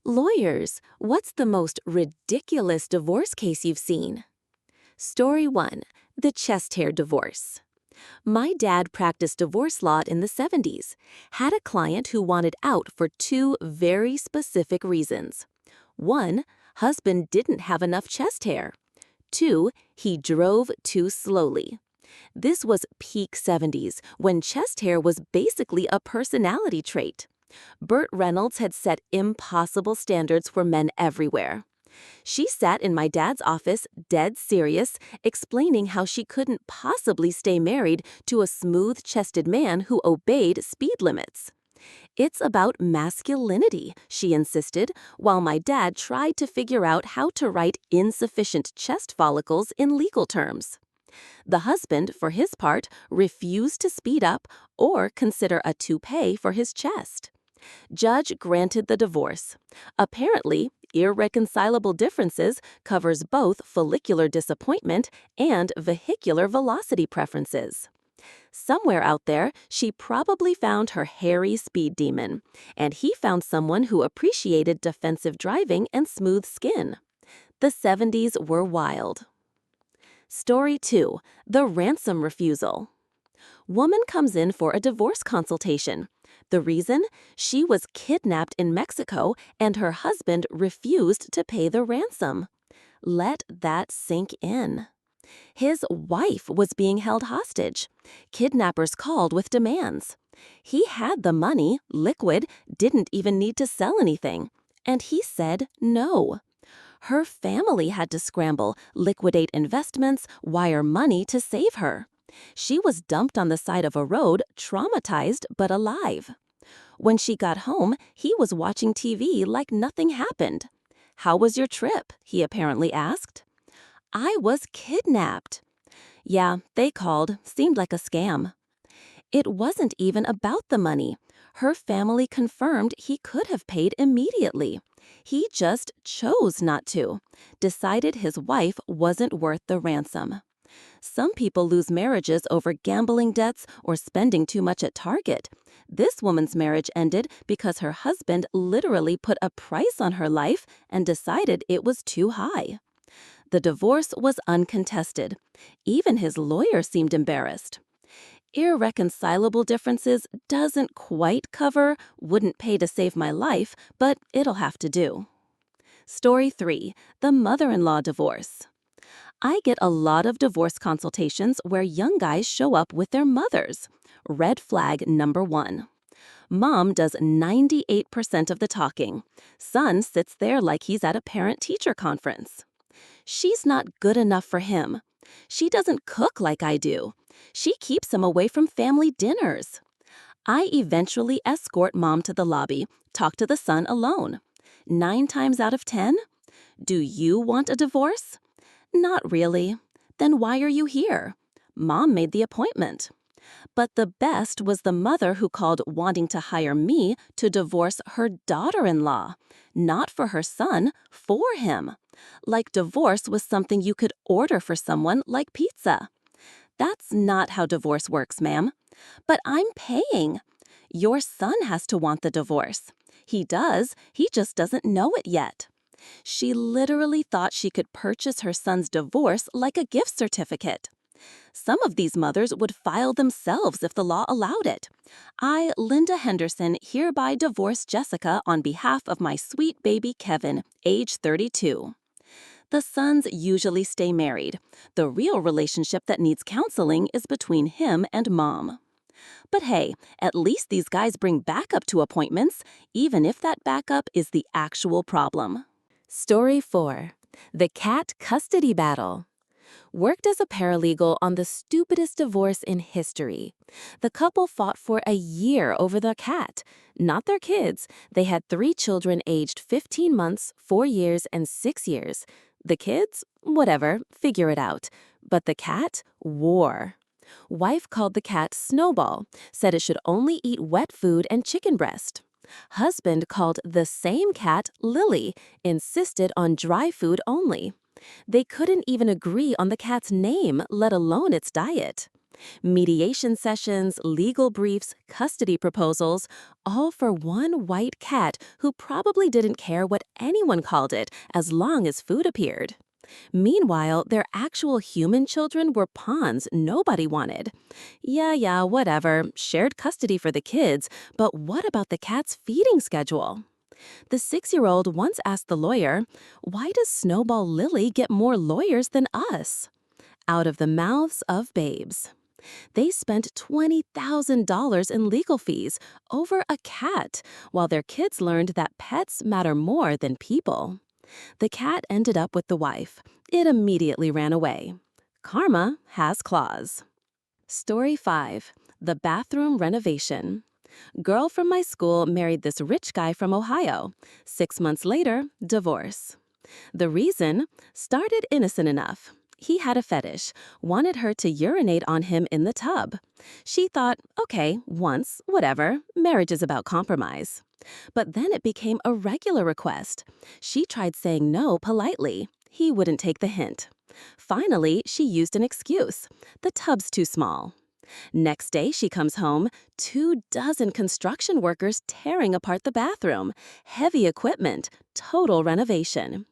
Lawyers, what's the most ridiculous divorce case you've seen? Story 1. The chest hair divorce. My dad practiced divorce law in the 70s, had a client who wanted out for two very specific reasons. 1. Husband didn't have enough chest hair. 2. He drove too slowly. This was peak 70s, when chest hair was basically a personality trait. Burt Reynolds had set impossible standards for men everywhere. She sat in my dad's office, dead serious, explaining how she couldn't possibly stay married to a smooth-chested man who obeyed speed limits. It's about masculinity, she insisted, while my dad tried to figure out how to write insufficient chest follicles in legal terms. The husband, for his part, refused to speed up or consider a toupee for his chest. Judge granted the divorce. Apparently, irreconcilable differences covers both follicular disappointment and vehicular velocity preferences. Somewhere out there, she probably found her hairy speed demon, and he found someone who appreciated defensive driving and smooth skin. The 70s were wild. Story 2. The ransom refusal. Woman comes in for a divorce consultation. The reason? She was kidnapped in Mexico and her husband refused to pay the ransom. Let that sink in. His wife was being held hostage. Kidnappers called with demands. He had the money, liquid, didn't even need to sell anything. And he said no. Her family had to scramble, liquidate investments, wire money to save her. She was dumped on the side of a road, traumatized but alive. When she got home, he was watching TV like nothing happened. "How was your trip?" he apparently asked. "I was kidnapped." Yeah, they called. Seemed like a scam. It wasn't even about the money. Her family confirmed he could have paid immediately. He just chose not to. Decided his wife wasn't worth the ransom. Some people lose marriages over gambling debts or spending too much at Target. This woman's marriage ended because her husband literally put a price on her life and decided it was too high. The divorce was uncontested. Even his lawyer seemed embarrassed. Irreconcilable differences doesn't quite cover "wouldn't pay to save my life," but it'll have to do. Story 3. The mother-in-law divorce. I get a lot of divorce consultations where young guys show up with their mothers. Red flag number 1. Mom does 98% of the talking. Son sits there like he's at a parent-teacher conference. She's not good enough for him. She doesn't cook like I do. She keeps him away from family dinners. I eventually escort Mom to the lobby, talk to the son alone. 9 times out of 10? Do you want a divorce? Not really. Then why are you here? Mom made the appointment. But the best was the mother who called wanting to hire me to divorce her daughter-in-law. Not for her son, for him. Like divorce was something you could order for someone like pizza. That's not how divorce works, ma'am. But I'm paying. Your son has to want the divorce. He does, he just doesn't know it yet. She literally thought she could purchase her son's divorce like a gift certificate. Some of these mothers would file themselves if the law allowed it. I, Linda Henderson, hereby divorce Jessica on behalf of my sweet baby Kevin, age 32. The sons usually stay married. The real relationship that needs counseling is between him and Mom. But hey, at least these guys bring backup to appointments, even if that backup is the actual problem. Story 4. The cat custody battle. Worked as a paralegal on the stupidest divorce in history. The couple fought for a year over the cat, not their kids. They had 3 children aged 15 months, 4 years, and 6 years. The kids? Whatever, figure it out. But the cat? War. Wife called the cat Snowball, said it should only eat wet food and chicken breast. Husband called the same cat Lily, insisted on dry food only. They couldn't even agree on the cat's name, let alone its diet. Mediation sessions, legal briefs, custody proposals, all for one white cat who probably didn't care what anyone called it as long as food appeared. Meanwhile, their actual human children were pawns nobody wanted. Yeah, whatever, shared custody for the kids, but what about the cat's feeding schedule? The 6-year-old once asked the lawyer, "Why does Snowball Lily get more lawyers than us?" Out of the mouths of babes. They spent $20,000 in legal fees over a cat, while their kids learned that pets matter more than people. The cat ended up with the wife. It immediately ran away. Karma has claws. Story 5. The bathroom renovation. Girl from my school married this rich guy from Ohio. 6 months later, divorce. The reason? Started innocent enough. He had a fetish, wanted her to urinate on him in the tub. She thought, okay, once, whatever, marriage is about compromise. But then it became a regular request. She tried saying no politely. He wouldn't take the hint. Finally, she used an excuse. The tub's too small. Next day she comes home, 24 construction workers tearing apart the bathroom. Heavy equipment, total renovation.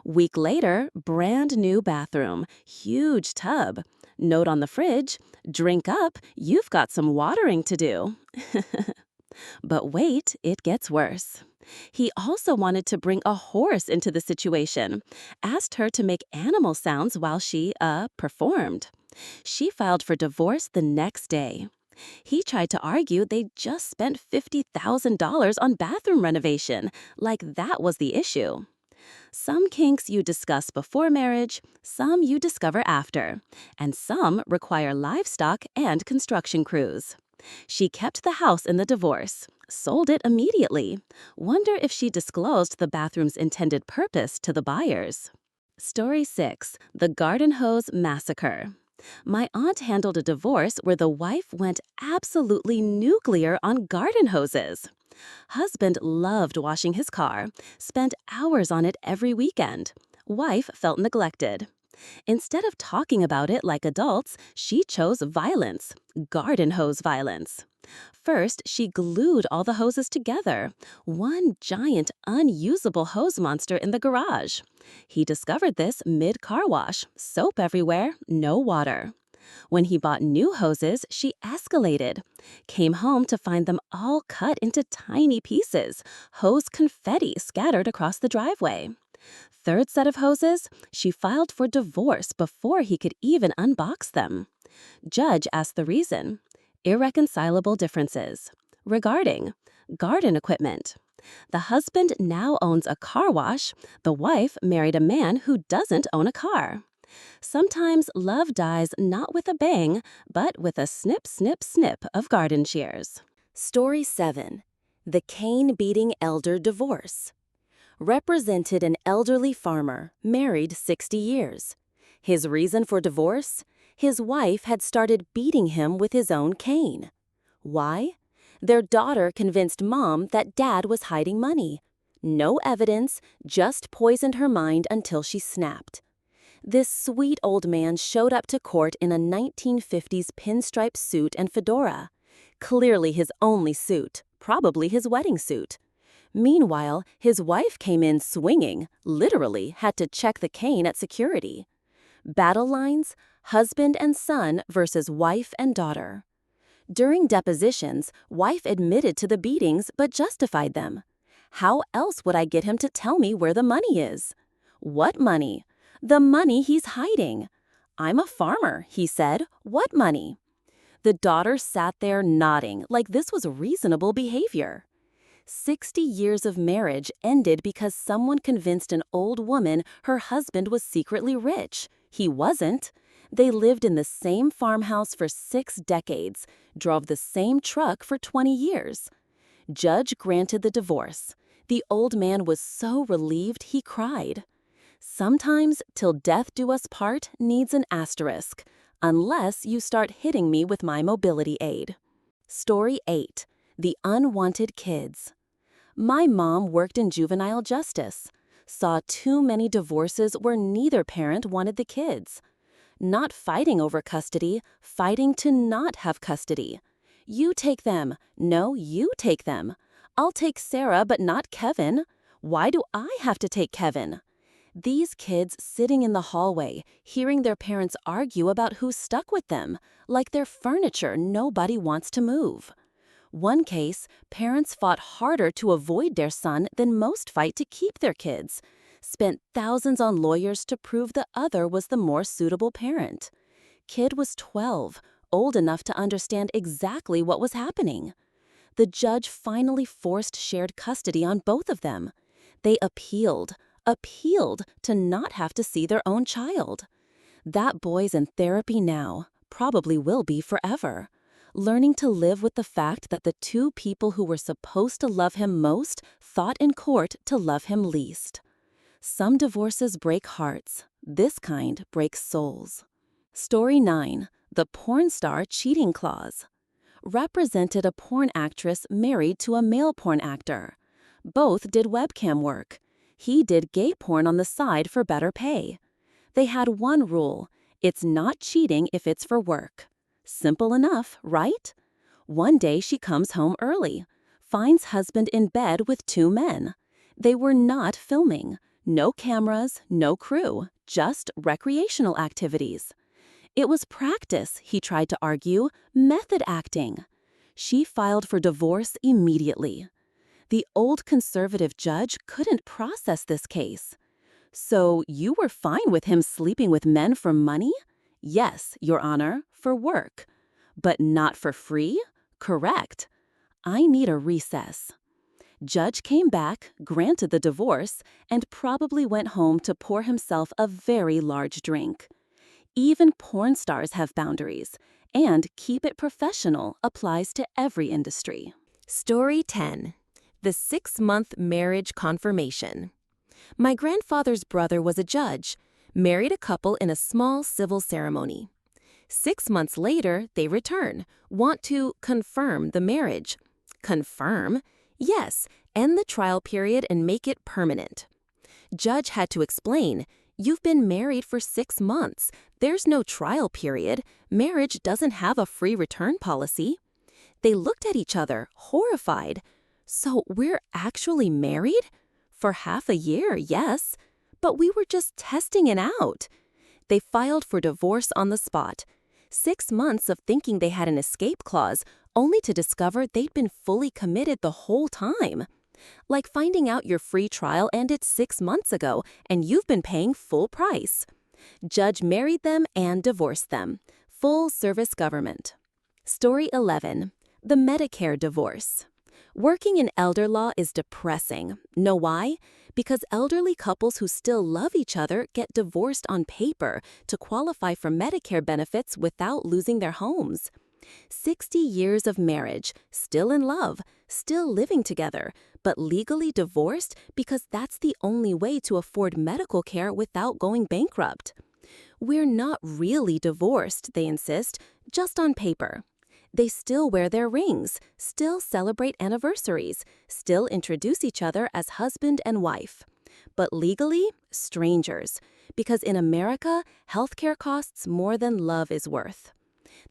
Week later, brand new bathroom, huge tub. Note on the fridge, drink up, you've got some watering to do. But wait, it gets worse. He also wanted to bring a horse into the situation, asked her to make animal sounds while she, performed. She filed for divorce the next day. He tried to argue they just spent $50,000 on bathroom renovation, like that was the issue. Some kinks you discuss before marriage, some you discover after, and some require livestock and construction crews. She kept the house in the divorce, sold it immediately. Wonder if she disclosed the bathroom's intended purpose to the buyers. Story 6. The Garden Hose Massacre. My aunt handled a divorce where the wife went absolutely nuclear on garden hoses. Husband loved washing his car, spent hours on it every weekend. Wife felt neglected. Instead of talking about it like adults, she chose violence, garden hose violence. First, she glued all the hoses together, one giant unusable hose monster in the garage. He discovered this mid-car wash, soap everywhere, no water. When he bought new hoses, she escalated. Came home to find them all cut into tiny pieces, hose confetti scattered across the driveway. Third set of hoses, she filed for divorce before he could even unbox them. Judge asked the reason. Irreconcilable differences. Regarding garden equipment. The husband now owns a car wash. The wife married a man who doesn't own a car. Sometimes love dies not with a bang, but with a snip, snip, snip of garden shears. Story 7. The cane-beating elder divorce. Represented an elderly farmer, married 60 years. His reason for divorce? His wife had started beating him with his own cane. Why? Their daughter convinced mom that dad was hiding money. No evidence, just poisoned her mind until she snapped. This sweet old man showed up to court in a 1950s pinstripe suit and fedora. Clearly his only suit, probably his wedding suit. Meanwhile, his wife came in swinging, literally had to check the cane at security. Battle lines, husband and son versus wife and daughter. During depositions, wife admitted to the beatings but justified them. How else would I get him to tell me where the money is? What money? The money he's hiding. I'm a farmer, he said. What money? The daughter sat there nodding like this was reasonable behavior. 60 years of marriage ended because someone convinced an old woman her husband was secretly rich. He wasn't. They lived in the same farmhouse for 6 decades, drove the same truck for 20 years. Judge granted the divorce. The old man was so relieved he cried. Sometimes till death do us part needs an asterisk, unless you start hitting me with my mobility aid. Story 8. The Unwanted Kids. My mom worked in juvenile justice. Saw too many divorces where neither parent wanted the kids. Not fighting over custody, fighting to not have custody. You take them. No, you take them. I'll take Sarah, but not Kevin. Why do I have to take Kevin? These kids sitting in the hallway, hearing their parents argue about who's stuck with them, like they're furniture nobody wants to move. One case, parents fought harder to avoid their son than most fight to keep their kids, spent thousands on lawyers to prove the other was the more suitable parent. Kid was 12, old enough to understand exactly what was happening. The judge finally forced shared custody on both of them. They appealed to not have to see their own child. That boy's in therapy now, probably will be forever, learning to live with the fact that the two people who were supposed to love him most fought in court to love him least. Some divorces break hearts. This kind breaks souls. Story 9. The porn star cheating clause. Represented a porn actress married to a male porn actor. Both did webcam work. He did gay porn on the side for better pay. They had one rule: it's not cheating if it's for work. Simple enough, right? One day she comes home early, finds husband in bed with two men. They were not filming. No cameras, no crew, just recreational activities. It was practice, he tried to argue, method acting. She filed for divorce immediately. The old conservative judge couldn't process this case. So you were fine with him sleeping with men for money? Yes, Your Honor, for work. But not for free? Correct. I need a recess. Judge came back, granted the divorce, and probably went home to pour himself a very large drink. Even porn stars have boundaries, and keep it professional applies to every industry. Story 10. The 6-month marriage confirmation. My grandfather's brother was a judge, married a couple in a small civil ceremony. 6 months later, they return, want to confirm the marriage. Confirm? Yes, end the trial period and make it permanent. Judge had to explain, you've been married for 6 months. There's no trial period. Marriage doesn't have a free return policy. They looked at each other, horrified. So we're actually married? For half a year, yes. But we were just testing it out. They filed for divorce on the spot. 6 months of thinking they had an escape clause, only to discover they'd been fully committed the whole time. Like finding out your free trial ended 6 months ago and you've been paying full price. Judge married them and divorced them. Full service government. Story 11. The Medicare divorce. Working in elder law is depressing. Know why? Because elderly couples who still love each other get divorced on paper to qualify for Medicare benefits without losing their homes. 60 years of marriage, still in love, still living together, but legally divorced because that's the only way to afford medical care without going bankrupt. We're not really divorced, they insist, just on paper. They still wear their rings, still celebrate anniversaries, still introduce each other as husband and wife. But legally, strangers, because in America, healthcare costs more than love is worth.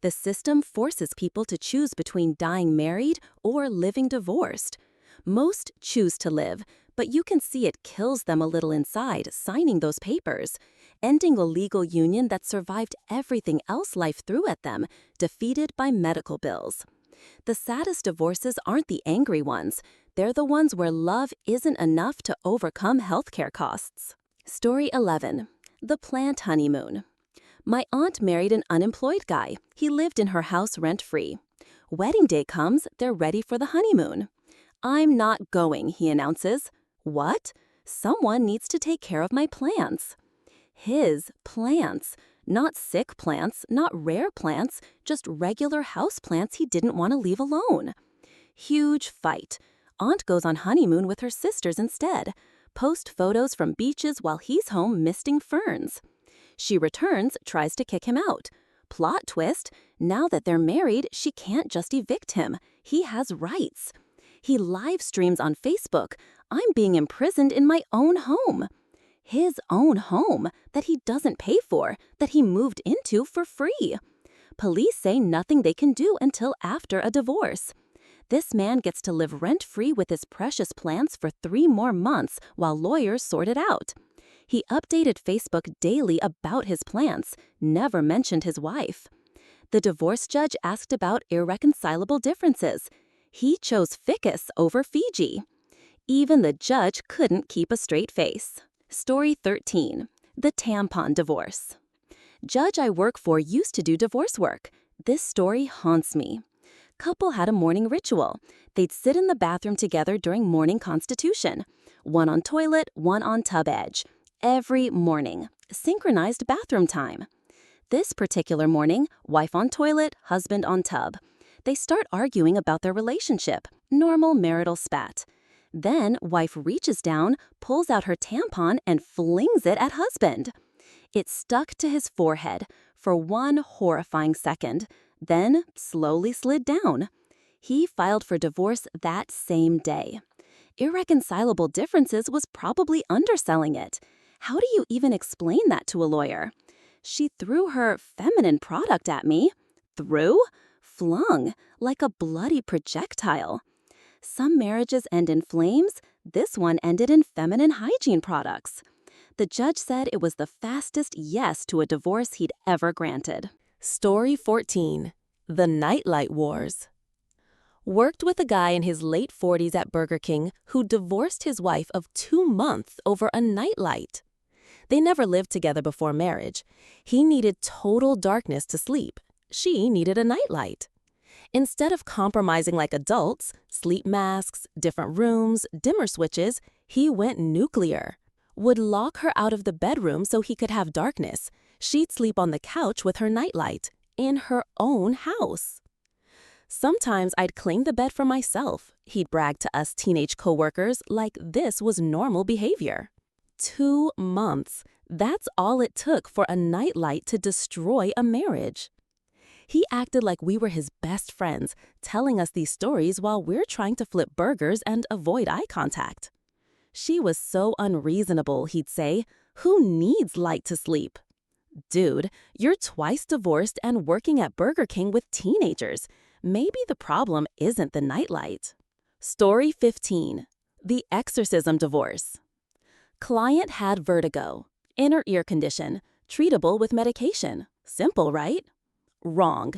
The system forces people to choose between dying married or living divorced. Most choose to live, but you can see it kills them a little inside signing those papers, ending a legal union that survived everything else life threw at them, defeated by medical bills. The saddest divorces aren't the angry ones. They're the ones where love isn't enough to overcome healthcare costs. Story 11. The planned honeymoon. My aunt married an unemployed guy. He lived in her house rent-free. Wedding day comes, they're ready for the honeymoon. I'm not going, he announces. What? Someone needs to take care of my plants. His plants. Not sick plants, not rare plants, just regular house plants he didn't want to leave alone. Huge fight. Aunt goes on honeymoon with her sisters instead. Post photos from beaches while he's home misting ferns. She returns, tries to kick him out. Plot twist, now that they're married, she can't just evict him. He has rights. He live streams on Facebook, I'm being imprisoned in my own home. His own home that he doesn't pay for, that he moved into for free. Police say nothing they can do until after a divorce. This man gets to live rent-free with his precious plants for 3 more months while lawyers sort it out. He updated Facebook daily about his plants, never mentioned his wife. The divorce judge asked about irreconcilable differences. He chose ficus over Fiji. Even the judge couldn't keep a straight face. Story 13. The tampon divorce. Judge I work for used to do divorce work. This story haunts me. Couple had a morning ritual. They'd sit in the bathroom together during morning constitution. One on toilet, one on tub edge. Every morning. Synchronized bathroom time. This particular morning, wife on toilet, husband on tub. They start arguing about their relationship. Normal marital spat. Then, wife reaches down, pulls out her tampon, and flings it at husband. It stuck to his forehead for one horrifying second, then slowly slid down. He filed for divorce that same day. Irreconcilable differences was probably underselling it. How do you even explain that to a lawyer? She threw her feminine product at me. Threw? Flung, like a bloody projectile. Some marriages end in flames. This one ended in feminine hygiene products. The judge said it was the fastest yes to a divorce he'd ever granted. Story 14. The Nightlight Wars. Worked with a guy in his late 40s at Burger King who divorced his wife of 2 months over a nightlight. They never lived together before marriage. He needed total darkness to sleep. She needed a nightlight. Instead of compromising like adults, sleep masks, different rooms, dimmer switches, he went nuclear. Would lock her out of the bedroom so he could have darkness. She'd sleep on the couch with her nightlight, in her own house. Sometimes I'd claim the bed for myself, he'd brag to us teenage coworkers like this was normal behavior. 2 months. That's all it took for a nightlight to destroy a marriage. He acted like we were his best friends, telling us these stories while we're trying to flip burgers and avoid eye contact. She was so unreasonable, he'd say. Who needs light to sleep? Dude, you're twice divorced and working at Burger King with teenagers. Maybe the problem isn't the nightlight. Story 15. The exorcism divorce. Client had vertigo. Inner ear condition. Treatable with medication. Simple, right? Wrong.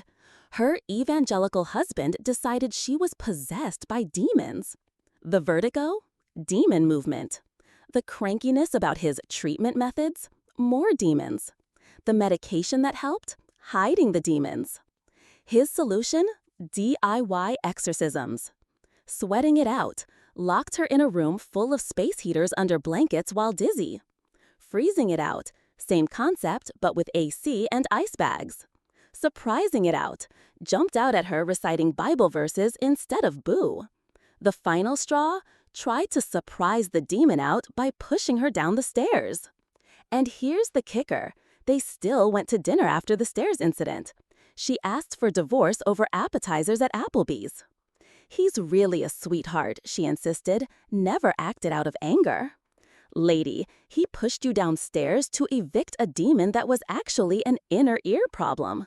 Her evangelical husband decided she was possessed by demons. The vertigo? Demon movement. The crankiness about his treatment methods? More demons. The medication that helped? Hiding the demons. His solution? DIY exorcisms. Sweating it out. Locked her in a room full of space heaters under blankets while dizzy. Freezing it out. Same concept, but with AC and ice bags. Surprising it out. Jumped out at her reciting Bible verses instead of boo. The final straw? Tried to surprise the demon out by pushing her down the stairs. And here's the kicker. They still went to dinner after the stairs incident. She asked for divorce over appetizers at Applebee's. He's really a sweetheart, she insisted, never acted out of anger. Lady, he pushed you downstairs to evict a demon that was actually an inner ear problem.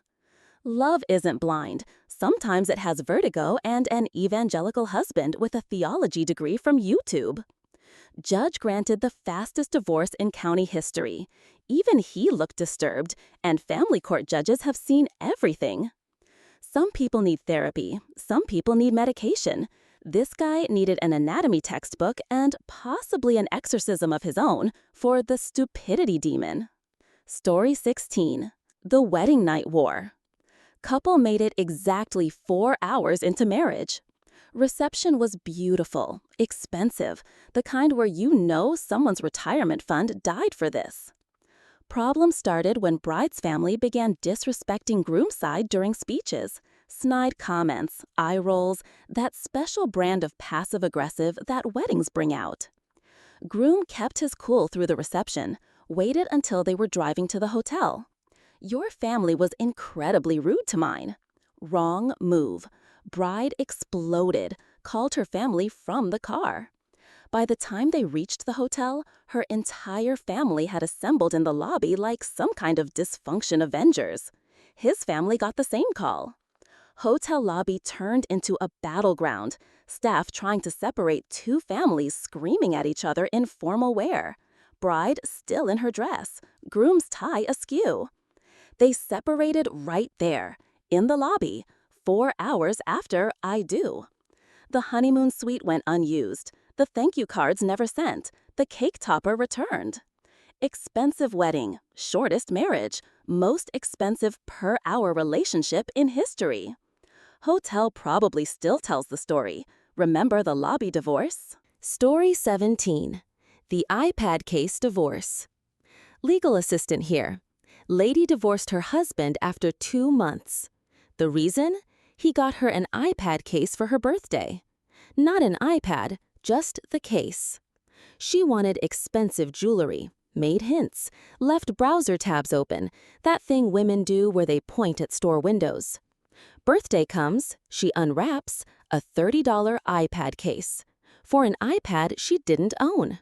Love isn't blind. Sometimes it has vertigo and an evangelical husband with a theology degree from YouTube. Judge granted the fastest divorce in county history. Even he looked disturbed, and family court judges have seen everything. Some people need therapy. Some people need medication. This guy needed an anatomy textbook and possibly an exorcism of his own for the stupidity demon. Story 16. The Wedding Night War. Couple made it exactly 4 hours into marriage. Reception was beautiful, expensive, the kind where you know someone's retirement fund died for this. Problem started when bride's family began disrespecting groom's side during speeches. Snide comments, eye rolls, that special brand of passive-aggressive that weddings bring out. Groom kept his cool through the reception, waited until they were driving to the hotel. Your family was incredibly rude to mine. Wrong move. Bride exploded, called her family from the car. By the time they reached the hotel, her entire family had assembled in the lobby like some kind of dysfunction Avengers. His family got the same call. Hotel lobby turned into a battleground, staff trying to separate two families screaming at each other in formal wear. Bride still in her dress, groom's tie askew. They separated right there, in the lobby, 4 hours after I do. The honeymoon suite went unused, the thank you cards never sent, the cake topper returned. Expensive wedding, shortest marriage, most expensive per-hour relationship in history. Hotel probably still tells the story. Remember the lobby divorce? Story 17. The iPad case divorce. Legal assistant here. Lady divorced her husband after 2 months. The reason? He got her an iPad case for her birthday. Not an iPad, just the case. She wanted expensive jewelry, made hints, left browser tabs open, that thing women do where they point at store windows. Birthday comes, she unwraps a $30 iPad case for an iPad she didn't own.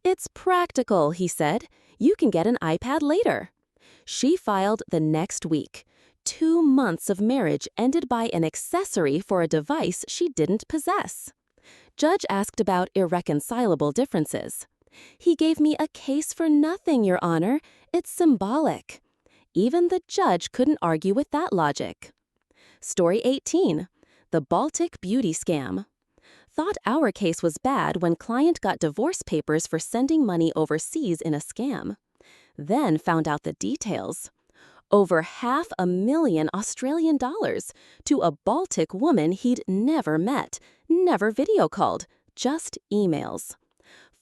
It's practical, he said. You can get an iPad later. She filed the next week. 2 months of marriage ended by an accessory for a device she didn't possess. Judge asked about irreconcilable differences. He gave me a case for nothing, Your Honor. It's symbolic. Even the judge couldn't argue with that logic. Story 18. The Baltic Beauty Scam. Thought our case was bad when client got divorce papers for sending money overseas in a scam. Then found out the details. Over $500,000 Australian dollars to a Baltic woman he'd never met, never video called, just emails.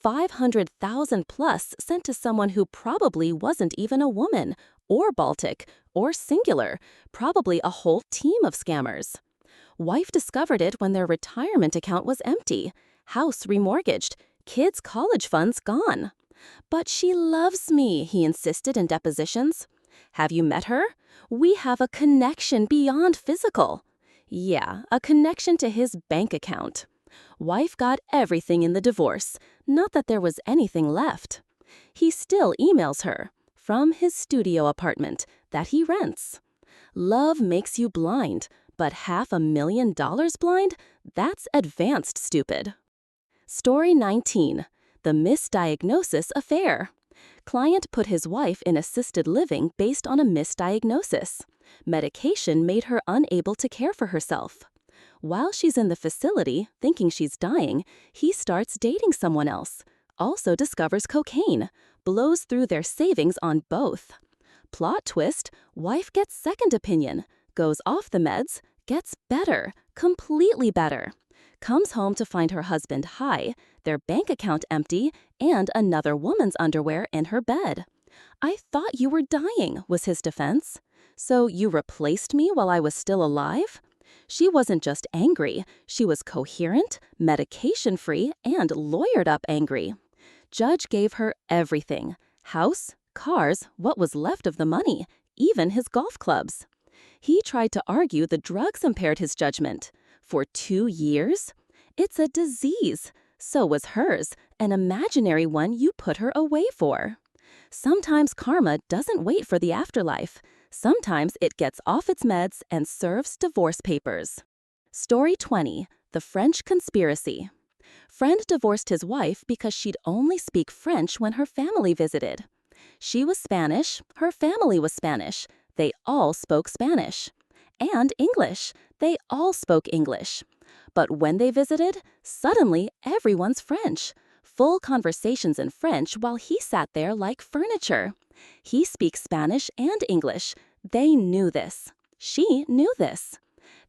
500,000 plus sent to someone who probably wasn't even a woman, or Baltic, or singular, probably a whole team of scammers. Wife discovered it when their retirement account was empty, house remortgaged, kids' college funds gone. But she loves me, he insisted in depositions. Have you met her? We have a connection beyond physical. Yeah, a connection to his bank account. Wife got everything in the divorce, not that there was anything left. He still emails her, from his studio apartment that he rents. Love makes you blind, but $500,000 blind? That's advanced stupid. Story 19. The misdiagnosis affair. Client put his wife in assisted living based on a misdiagnosis. Medication made her unable to care for herself. While she's in the facility, thinking she's dying, he starts dating someone else. Also discovers cocaine. Blows through their savings on both. Plot twist, wife gets second opinion. Goes off the meds, gets better, completely better. Comes home to find her husband high, their bank account empty, and another woman's underwear in her bed. I thought you were dying, was his defense. So you replaced me while I was still alive? She wasn't just angry, she was coherent, medication-free, and lawyered-up angry. Judge gave her everything. House, cars, what was left of the money, even his golf clubs. He tried to argue the drugs impaired his judgment. For 2 years? It's a disease. So was hers, an imaginary one you put her away for. Sometimes karma doesn't wait for the afterlife. Sometimes it gets off its meds and serves divorce papers. Story 20. The French Conspiracy. Friend divorced his wife because she'd only speak French when her family visited. She was Spanish, her family was Spanish. They all spoke Spanish. And English. They all spoke English. But when they visited, suddenly everyone's French. Full conversations in French while he sat there like furniture. He speaks Spanish and English. They knew this. She knew this.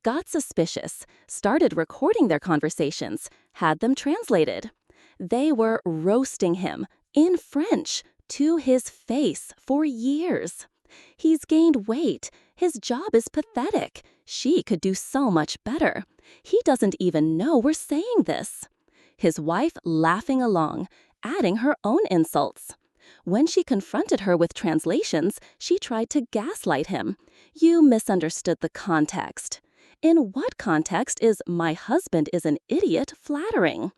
Got suspicious, started recording their conversations, had them translated. They were roasting him, in French, to his face for years. He's gained weight. His job is pathetic. She could do so much better. He doesn't even know we're saying this. His wife laughing along, adding her own insults. When she confronted her with translations, she tried to gaslight him. You misunderstood the context. In what context is "my husband is an idiot" flattering?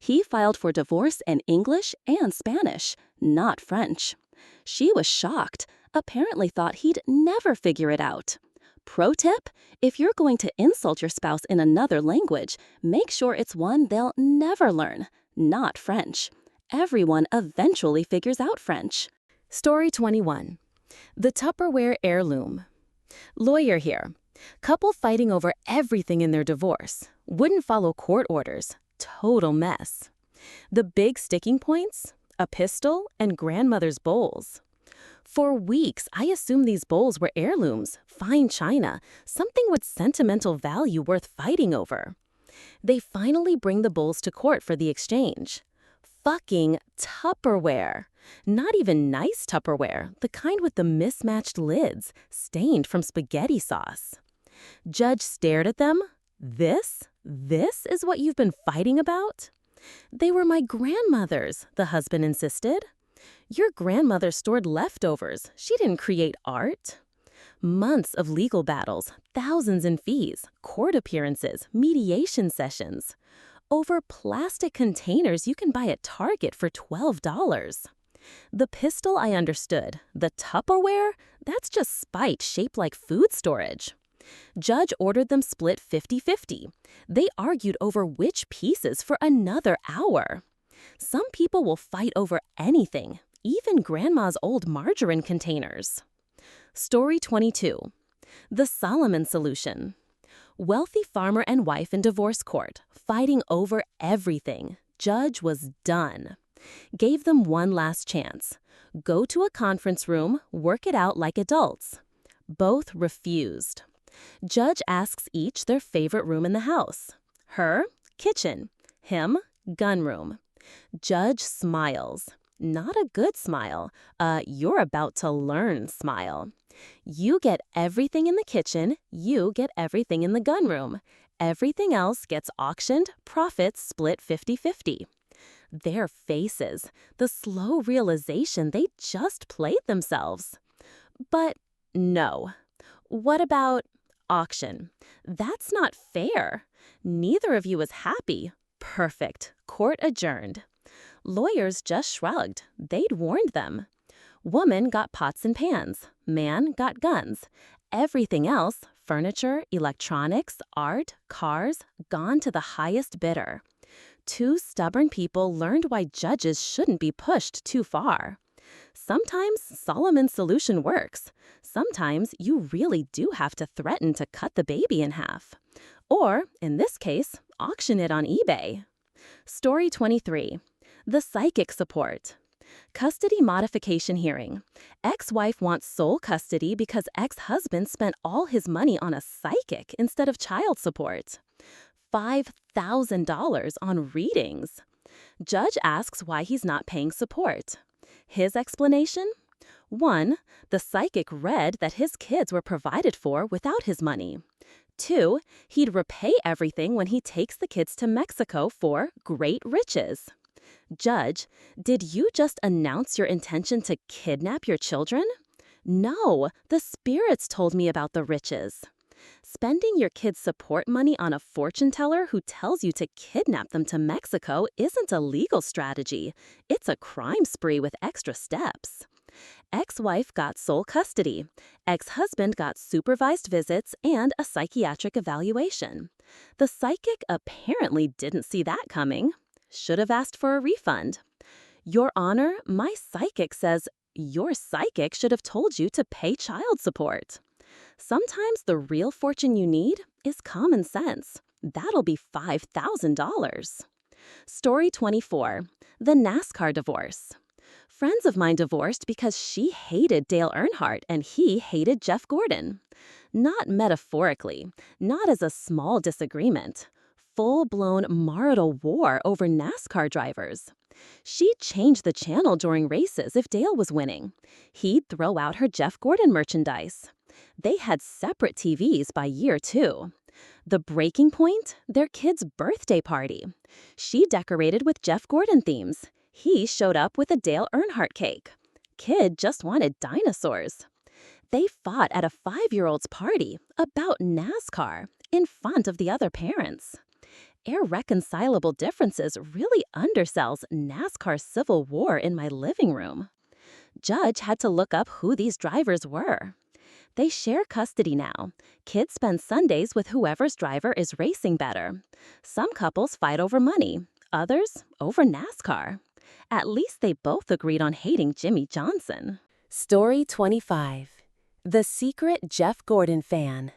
He filed for divorce in English and Spanish, not French. She was shocked, apparently thought he'd never figure it out. Pro tip: if you're going to insult your spouse in another language, make sure it's one they'll never learn, not French. Everyone eventually figures out French. Story 21. The Tupperware Heirloom. Lawyer here. Couple fighting over everything in their divorce. Wouldn't follow court orders. Total mess. The big sticking points? A pistol and grandmother's bowls. For weeks, I assumed these bowls were heirlooms, fine china, something with sentimental value worth fighting over. They finally bring the bowls to court for the exchange. Fucking Tupperware. Not even nice Tupperware, the kind with the mismatched lids, stained from spaghetti sauce. Judge stared at them. This is what you've been fighting about? They were my grandmother's, the husband insisted. Your grandmother stored leftovers. She didn't create art. Months of legal battles, thousands in fees, court appearances, mediation sessions. Over plastic containers you can buy at Target for $12. The pistol I understood. The Tupperware? That's just spite shaped like food storage. Judge ordered them split 50-50. They argued over which pieces for another hour. Some people will fight over anything, even grandma's old margarine containers. Story 22. The Solomon Solution. Wealthy farmer and wife in divorce court, fighting over everything. Judge was done. Gave them one last chance. Go to a conference room, work it out like adults. Both refused. Judge asks each their favorite room in the house. Her, kitchen. Him, gunroom. Judge smiles. Not a good smile. You're about to learn smile. You get everything in the kitchen, you get everything in the gunroom. Everything else gets auctioned, profits split 50-50. Their faces, the slow realization they just played themselves. But no. What about auction? That's not fair. Neither of you is happy. Perfect. Court adjourned. Lawyers just shrugged. They'd warned them. Woman got pots and pans. Man got guns. Everything else, furniture, electronics, art, cars, gone to the highest bidder. Two stubborn people learned why judges shouldn't be pushed too far. Sometimes Solomon's solution works. Sometimes you really do have to threaten to cut the baby in half. Or, in this case, auction it on eBay. Story 23. The Psychic Support. Custody modification hearing. Ex-wife wants sole custody because ex-husband spent all his money on a psychic instead of child support. $5,000 on readings. Judge asks why he's not paying support. His explanation? 1. The psychic read that his kids were provided for without his money. 2. He'd repay everything when he takes the kids to Mexico for great riches. Judge, did you just announce your intention to kidnap your children? No, the spirits told me about the riches. Spending your kids' support money on a fortune teller who tells you to kidnap them to Mexico isn't a legal strategy. It's a crime spree with extra steps. Ex-wife got sole custody. Ex-husband got supervised visits and a psychiatric evaluation. The psychic apparently didn't see that coming. Should have asked for a refund. Your Honor, my psychic says your psychic should have told you to pay child support. Sometimes the real fortune you need is common sense. That'll be $5,000. Story 24. The NASCAR divorce. Friends of mine divorced because she hated Dale Earnhardt and he hated Jeff Gordon. Not metaphorically, not as a small disagreement. Full-blown marital war over NASCAR drivers. She'd change the channel during races if Dale was winning. He'd throw out her Jeff Gordon merchandise. They had separate TVs by year 2. The breaking point? Their kid's birthday party. She decorated with Jeff Gordon themes. He showed up with a Dale Earnhardt cake. Kid just wanted dinosaurs. They fought at a 5-year-old's party about NASCAR in front of the other parents. irreconcilable differences really undersells NASCAR Civil War in my living room. Judge had to look up who these drivers were. They share custody now. Kids spend Sundays with whoever's driver is racing better. Some couples fight over money, others over NASCAR. At least they both agreed on hating Jimmy Johnson. Story 25. The Secret Jeff Gordon Fan.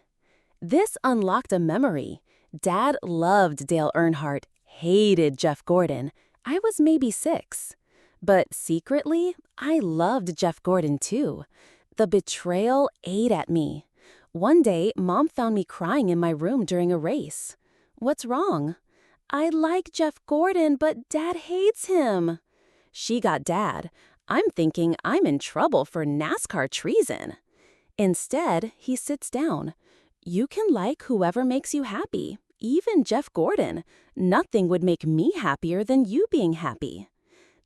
This unlocked a memory. Dad loved Dale Earnhardt, hated Jeff Gordon. I was maybe 6. But secretly, I loved Jeff Gordon too. The betrayal ate at me. One day, Mom found me crying in my room during a race. What's wrong? I like Jeff Gordon, but Dad hates him. She got Dad. I'm thinking I'm in trouble for NASCAR treason. Instead, he sits down. You can like whoever makes you happy, even Jeff Gordon. Nothing would make me happier than you being happy.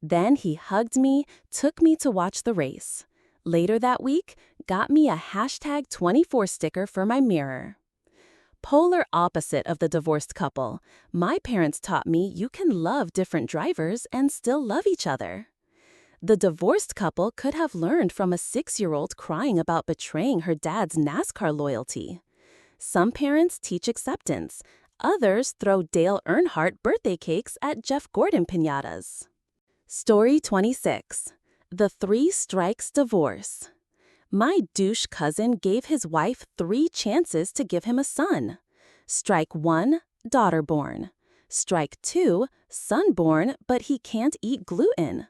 Then he hugged me, took me to watch the race. Later that week, got me a #24 sticker for my mirror. Polar opposite of the divorced couple, my parents taught me you can love different drivers and still love each other. The divorced couple could have learned from a 6-year-old crying about betraying her dad's NASCAR loyalty. Some parents teach acceptance. Others throw Dale Earnhardt birthday cakes at Jeff Gordon piñatas. Story 26. The 3 Strikes Divorce. My douche cousin gave his wife 3 chances to give him a son. Strike 1, daughter born. Strike 2, son born, but he can't eat gluten.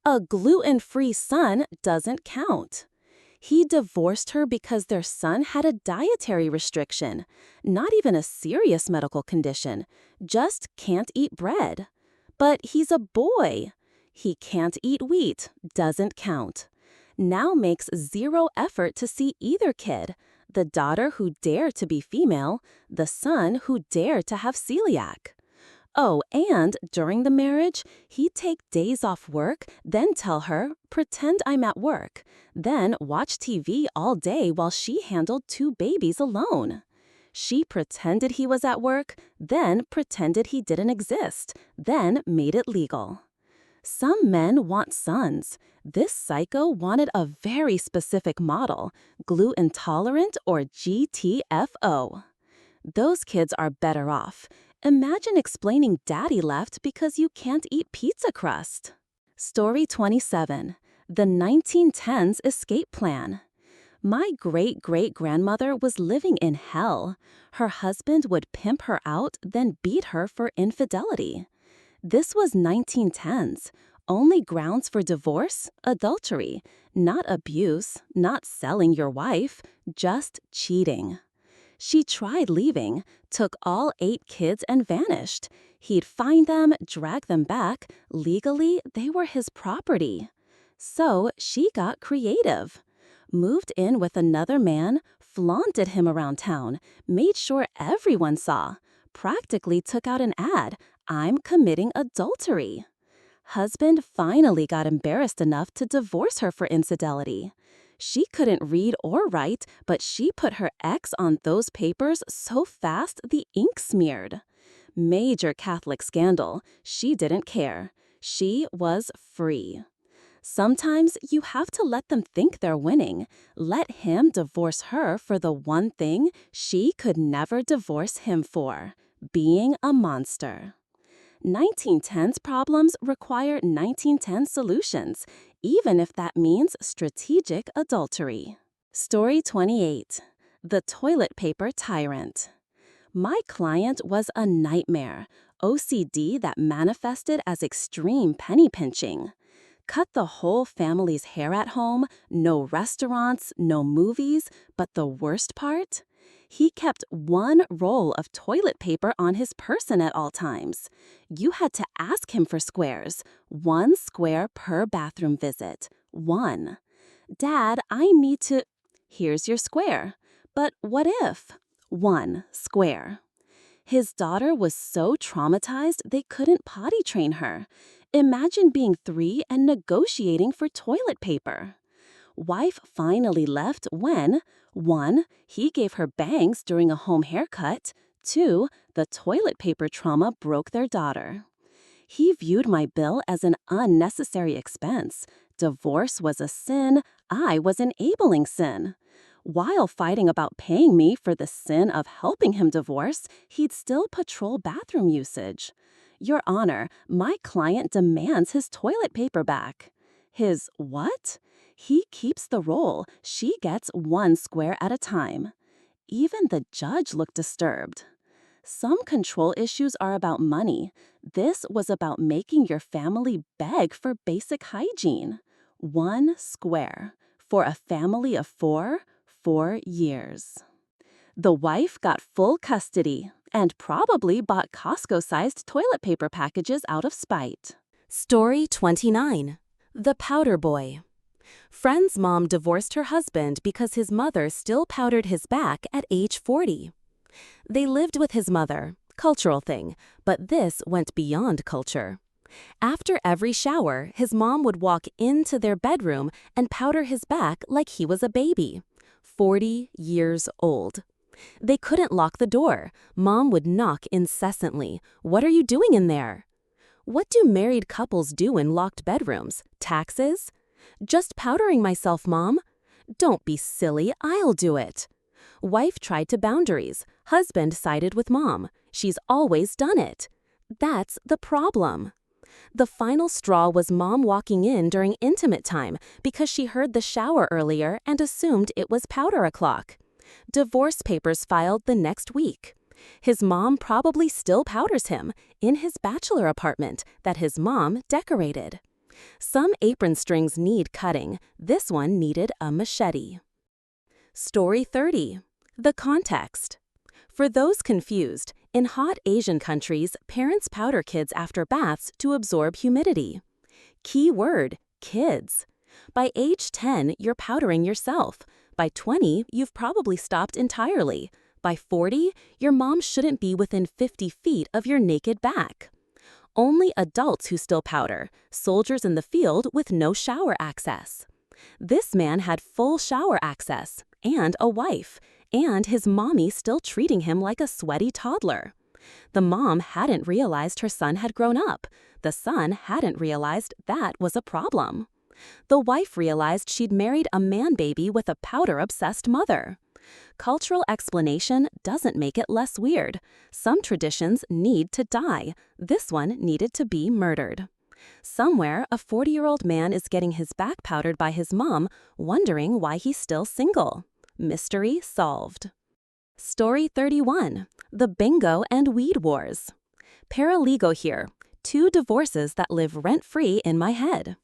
A gluten-free son doesn't count. He divorced her because their son had a dietary restriction, not even a serious medical condition, just can't eat bread. But he's a boy. He can't eat wheat, doesn't count. Now makes 0 effort to see either kid, the daughter who dared to be female, the son who dared to have celiac. Oh, and during the marriage, he'd take days off work, then tell her, pretend I'm at work, then watch TV all day while she handled 2 babies alone. She pretended he was at work, then pretended he didn't exist, then made it legal. Some men want sons. This psycho wanted a very specific model, gluten tolerant or GTFO. Those kids are better off. Imagine explaining daddy left because you can't eat pizza crust. Story 27. The 1910s Escape Plan. My great-great-grandmother was living in hell. Her husband would pimp her out, then beat her for infidelity. This was 1910s. Only grounds for divorce? Adultery. Not abuse, not selling your wife, just cheating. She tried leaving, took all 8 kids and vanished. He'd find them, drag them back. Legally, they were his property. So she got creative. Moved in with another man, flaunted him around town, made sure everyone saw. Practically took out an ad, I'm committing adultery. Husband finally got embarrassed enough to divorce her for infidelity. She couldn't read or write, but she put her ex on those papers so fast the ink smeared. Major Catholic scandal. She didn't care. She was free. Sometimes you have to let them think they're winning. Let him divorce her for the one thing she could never divorce him for, being a monster. 1910s problems require 1910 solutions, even if that means strategic adultery. Story 28. The Toilet Paper Tyrant. My client was a nightmare, OCD that manifested as extreme penny pinching. Cut the whole family's hair at home, no restaurants, no movies, but the worst part? He kept 1 roll of toilet paper on his person at all times. You had to ask him for squares. 1 square per bathroom visit. 1. Dad, I need to... Here's your square. But what if? 1 square. His daughter was so traumatized they couldn't potty train her. Imagine being 3 and negotiating for toilet paper. Wife finally left when 1. He gave her bangs during a home haircut. 2. The toilet paper trauma broke their daughter. He viewed my bill as an unnecessary expense. Divorce was a sin. I was enabling sin. While fighting about paying me for the sin of helping him divorce, he'd still patrol bathroom usage. Your Honor, my client demands his toilet paper back. His what? He keeps the roll. She gets 1 square at a time. Even the judge looked disturbed. Some control issues are about money. This was about making your family beg for basic hygiene. 1 square. For a family of 4 years. The wife got full custody and probably bought Costco-sized toilet paper packages out of spite. Story 29. The Powder Boy. Friend's mom divorced her husband because his mother still powdered his back at age 40. They lived with his mother, cultural thing, but this went beyond culture. After every shower, his mom would walk into their bedroom and powder his back like he was a baby. 40 years old. They couldn't lock the door. Mom would knock incessantly. "What are you doing in there?" What do married couples do in locked bedrooms? Taxes? "Just powdering myself, Mom." "Don't be silly, I'll do it." Wife tried to boundaries. Husband sided with mom. "She's always done it." That's the problem. The final straw was mom walking in during intimate time because she heard the shower earlier and assumed it was powder o'clock. Divorce papers filed the next week. His mom probably still powders him in his bachelor apartment that his mom decorated. Some apron strings need cutting. This one needed a machete. Story 30. The context. For those confused, in hot Asian countries, parents powder kids after baths to absorb humidity. Key word, kids. By age 10, you're powdering yourself. By 20, you've probably stopped entirely. By 40, your mom shouldn't be within 50 feet of your naked back. Only adults who still powder, soldiers in the field with no shower access. This man had full shower access, and a wife, and his mommy still treating him like a sweaty toddler. The mom hadn't realized her son had grown up. The son hadn't realized that was a problem. The wife realized she'd married a man baby with a powder-obsessed mother. Cultural explanation doesn't make it less weird. Some traditions need to die. This one needed to be murdered. Somewhere, a 40-year-old man is getting his back powdered by his mom, wondering why he's still single. Mystery solved. Story 31. The Bingo and Weed Wars. Paralegal here. 2 divorces that live rent-free in my head.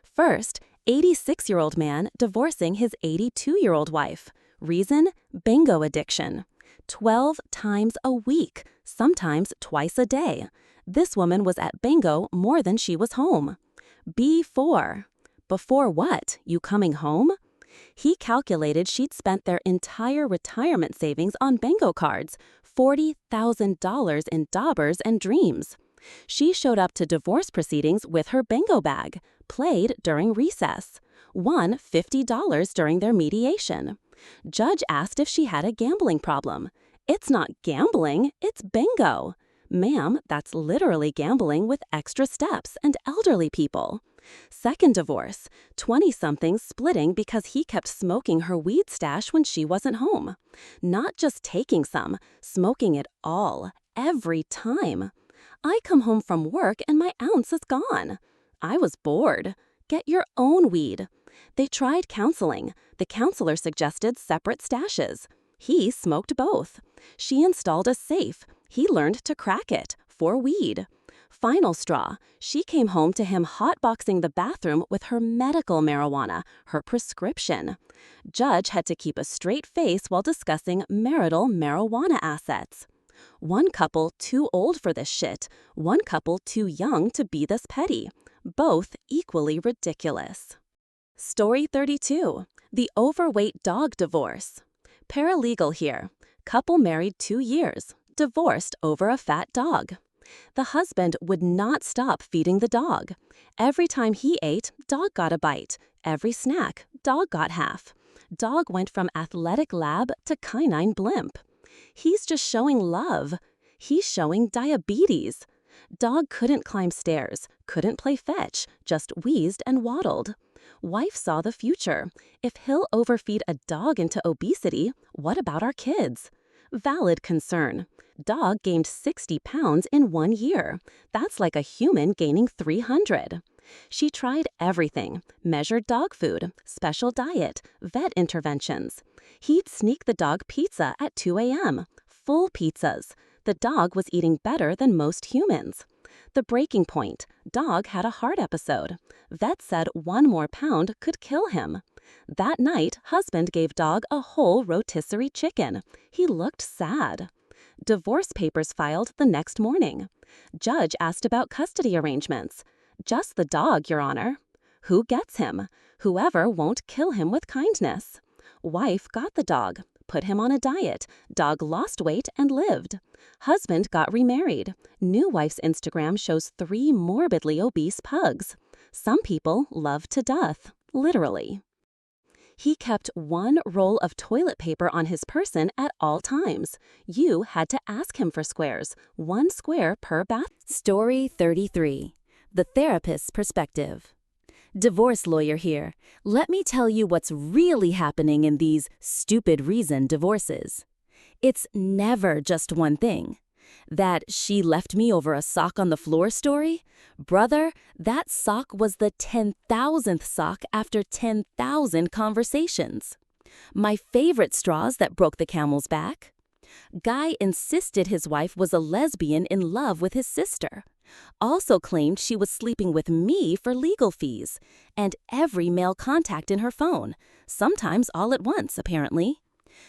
First, 86-year-old man divorcing his 82-year-old wife. Reason? Bingo addiction. 12 times a week, sometimes twice a day. This woman was at bingo more than she was home. Before. Before what? You coming home? He calculated she'd spent their entire retirement savings on bingo cards, $40,000 in daubers and dreams. She showed up to divorce proceedings with her bingo bag, played during recess, won $50 during their mediation. Judge asked if she had a gambling problem. It's not gambling, it's bingo. Ma'am, that's literally gambling with extra steps and elderly people. Second divorce, 20-something splitting because he kept smoking her weed stash when she wasn't home. Not just taking some, smoking it all, every time. I come home from work and my ounce is gone. I was bored. Get your own weed. They tried counseling. The counselor suggested separate stashes. He smoked both. She installed a safe. He learned to crack it for weed. Final straw, she came home to him hotboxing the bathroom with her medical marijuana, her prescription. Judge had to keep a straight face while discussing marital marijuana assets. One couple too old for this shit, one couple too young to be this petty. Both equally ridiculous. Story 32. The overweight dog divorce. Paralegal here. Couple married 2 years, divorced over a fat dog. The husband would not stop feeding the dog. Every time he ate, dog got a bite. Every snack, dog got half. Dog went from athletic lab to canine blimp. He's just showing love. He's showing diabetes. Dog couldn't climb stairs, couldn't play fetch, just wheezed and waddled. Wife saw the future. If he'll overfeed a dog into obesity, what about our kids? Valid concern. Dog gained 60 pounds in 1 year. That's like a human gaining 300. She tried everything, measured dog food, special diet, vet interventions. He'd sneak the dog pizza at 2 a.m., full pizzas. The dog was eating better than most humans. The breaking point, dog had a heart episode. Vet said 1 more pound could kill him. That night, husband gave dog a whole rotisserie chicken. He looked sad. Divorce papers filed the next morning. Judge asked about custody arrangements. Just the dog, Your Honor. Who gets him? Whoever won't kill him with kindness. Wife got the dog, put him on a diet. Dog lost weight and lived. Husband got remarried. New wife's Instagram shows 3 morbidly obese pugs. Some people love to death, literally. He kept 1 roll of toilet paper on his person at all times. You had to ask him for squares, 1 square per bath. Story 33. The Therapist's Perspective. Divorce lawyer here. Let me tell you what's really happening in these stupid reason divorces. It's never just one thing. That she left me over a sock on the floor story? Brother, that sock was the 10,000th sock after 10,000 conversations. My favorite straws that broke the camel's back? Guy insisted his wife was a lesbian in love with his sister. Also claimed she was sleeping with me for legal fees, and every male contact in her phone, sometimes all at once, apparently.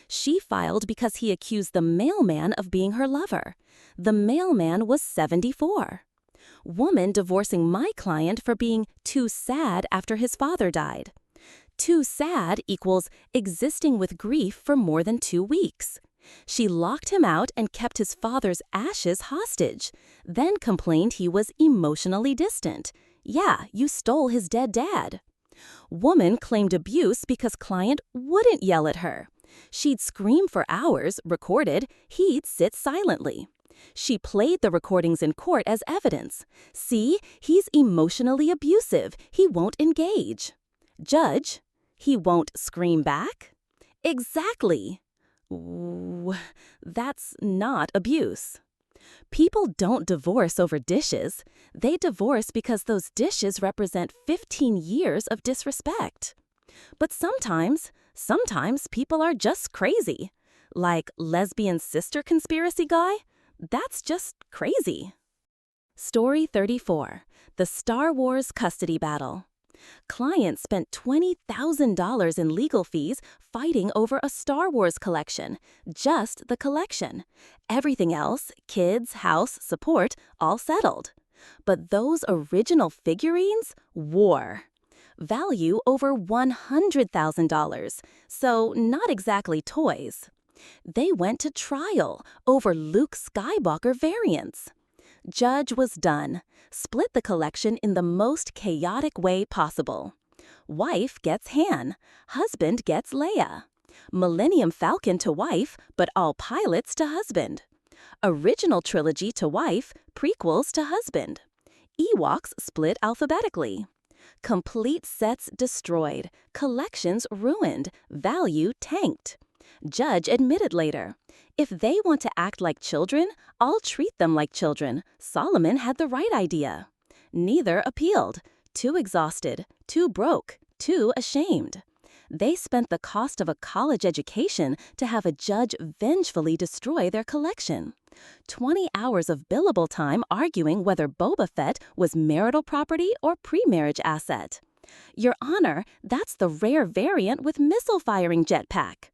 She filed because he accused the mailman of being her lover. The mailman was 74. Woman divorcing my client for being too sad after his father died. Too sad equals existing with grief for more than 2 weeks. She locked him out and kept his father's ashes hostage, then complained he was emotionally distant. Yeah, you stole his dead dad. Woman claimed abuse because client wouldn't yell at her. She'd scream for hours, recorded, he'd sit silently. She played the recordings in court as evidence. See, he's emotionally abusive. He won't engage. Judge, he won't scream back? Exactly. That's not abuse. People don't divorce over dishes. They divorce because those dishes represent 15 years of disrespect. But sometimes people are just crazy. Like lesbian sister conspiracy guy? That's just crazy. Story 34. The Star Wars Custody Battle. Client spent $20,000 in legal fees fighting over a Star Wars collection. Just the collection. Everything else, kids, house, support, all settled. But those original figurines? War. Value over $100,000, so not exactly toys. They went to trial over Luke Skywalker variants. Judge was done. Split the collection in the most chaotic way possible. Wife gets Han. Husband gets Leia. Millennium Falcon to wife, but all pilots to husband. Original trilogy to wife, prequels to husband. Ewoks split alphabetically. Complete sets destroyed. Collections ruined. Value tanked. Judge admitted later, if they want to act like children, I'll treat them like children. Solomon had the right idea. Neither appealed. Too exhausted, too broke, too ashamed. They spent the cost of a college education to have a judge vengefully destroy their collection. 20 hours of billable time arguing whether Boba Fett was marital property or pre-marriage asset. Your Honor, that's the rare variant with missile-firing jetpack.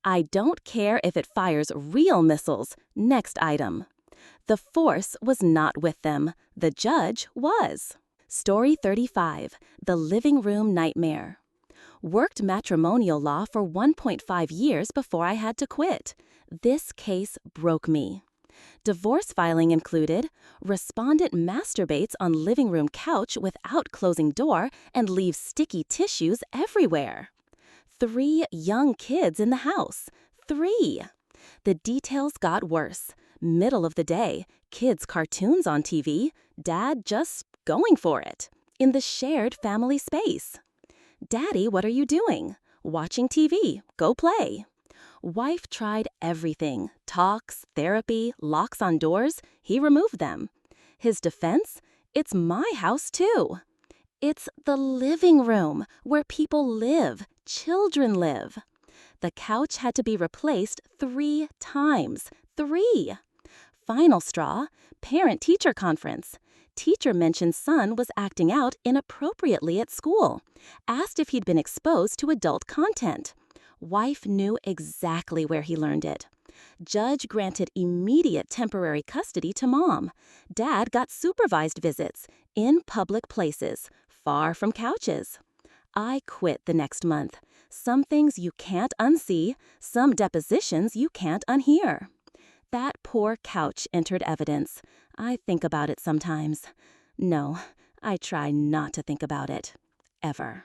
I don't care if it fires real missiles. Next item. The Force was not with them. The judge was. Story 35. The Living Room Nightmare. Worked matrimonial law for 1.5 years before I had to quit. This case broke me. Divorce filing included, respondent masturbates on living room couch without closing door and leaves sticky tissues everywhere. 3 young kids in the house. 3. The details got worse. Middle of the day, kids' cartoons on TV, Dad just going for it. In the shared family space. Daddy, what are you doing? Watching TV. Go play. Wife tried everything. Talks, therapy, locks on doors. He removed them. His defense? It's my house too. It's the living room where people live, children live. The couch had to be replaced 3 times. 3. Final straw, parent-teacher conference. Teacher mentioned son was acting out inappropriately at school. Asked if he'd been exposed to adult content. Wife knew exactly where he learned it. Judge granted immediate temporary custody to mom. Dad got supervised visits in public places, far from couches. I quit the next month. Some things you can't unsee, some depositions you can't unhear. That poor couch entered evidence. I think about it sometimes. No, I try not to think about it. Ever.